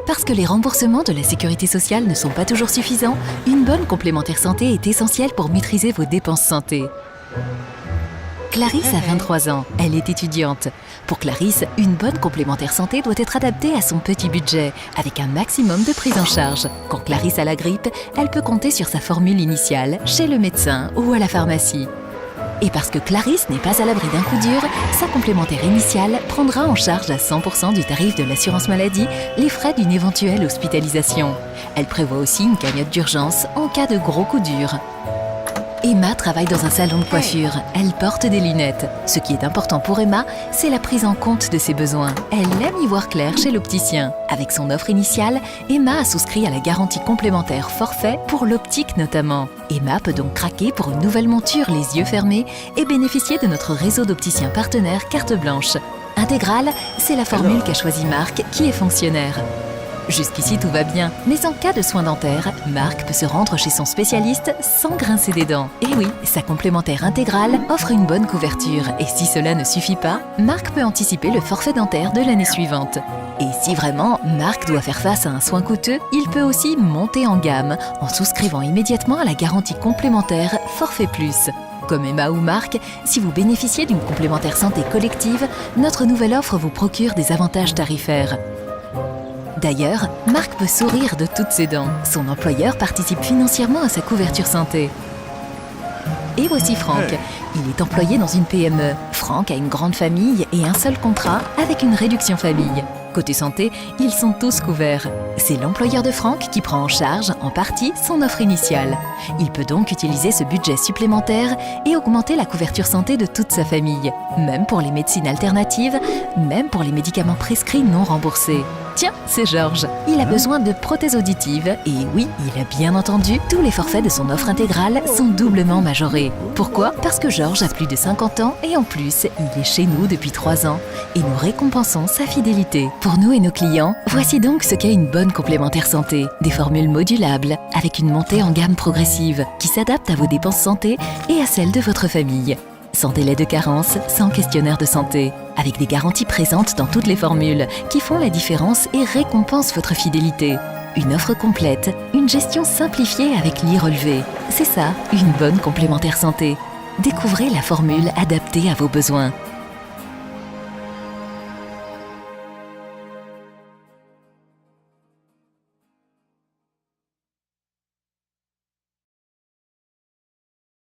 Parce que les remboursements de la sécurité sociale ne sont pas toujours suffisants, une bonne complémentaire santé est essentielle pour maîtriser vos dépenses santé. Clarisse a 23 ans, elle est étudiante. Pour Clarisse, une bonne complémentaire santé doit être adaptée à son petit budget, avec un maximum de prise en charge. Quand Clarisse a la grippe, elle peut compter sur sa formule initiale, chez le médecin ou à la pharmacie. Et parce que Clarisse n'est pas à l'abri d'un coup dur, sa complémentaire initiale prendra en charge à 100% du tarif de l'assurance maladie les frais d'une éventuelle hospitalisation. Elle prévoit aussi une cagnotte d'urgence en cas de gros coup dur. Emma travaille dans un salon de coiffure. Elle porte des lunettes. Ce qui est important pour Emma, c'est la prise en compte de ses besoins. Elle aime y voir clair chez l'opticien. Avec son offre initiale, Emma a souscrit à la garantie complémentaire forfait pour l'optique notamment. Emma peut donc craquer pour une nouvelle monture les yeux fermés et bénéficier de notre réseau d'opticiens partenaires carte blanche. Intégrale, c'est la formule qu'a choisie Marc qui est fonctionnaire. Jusqu'ici tout va bien, mais en cas de soins dentaires, Marc peut se rendre chez son spécialiste sans grincer des dents. Et oui, sa complémentaire intégrale offre une bonne couverture et si cela ne suffit pas, Marc peut anticiper le forfait dentaire de l'année suivante. Et si vraiment Marc doit faire face à un soin coûteux, il peut aussi monter en gamme en souscrivant immédiatement à la garantie complémentaire Forfait Plus. Comme Emma ou Marc, si vous bénéficiez d'une complémentaire santé collective, notre nouvelle offre vous procure des avantages tarifaires. D'ailleurs, Marc peut sourire de toutes ses dents. Son employeur participe financièrement à sa couverture santé. Et voici Franck. Il est employé dans une PME. Franck a une grande famille et un seul contrat avec une réduction famille. Côté santé, ils sont tous couverts. C'est l'employeur de Franck qui prend en charge, en partie, son offre initiale. Il peut donc utiliser ce budget supplémentaire et augmenter la couverture santé de toute sa famille. Même pour les médecines alternatives, même pour les médicaments prescrits non remboursés. Tiens, c'est Georges. Il a besoin de prothèses auditives et oui, il a bien entendu, tous les forfaits de son offre intégrale sont doublement majorés. Pourquoi ? Parce que Georges a plus de 50 ans et en plus, il est chez nous depuis 3 ans et nous récompensons sa fidélité. Pour nous et nos clients, voici donc ce qu'est une bonne complémentaire santé. Des formules modulables avec une montée en gamme progressive qui s'adapte à vos dépenses santé et à celles de votre famille. Sans délai de carence, sans questionnaire de santé. Avec des garanties présentes dans toutes les formules qui font la différence et récompensent votre fidélité. Une offre complète, une gestion simplifiée avec l'e-relevé. C'est ça, une bonne complémentaire santé. Découvrez la formule adaptée à vos besoins.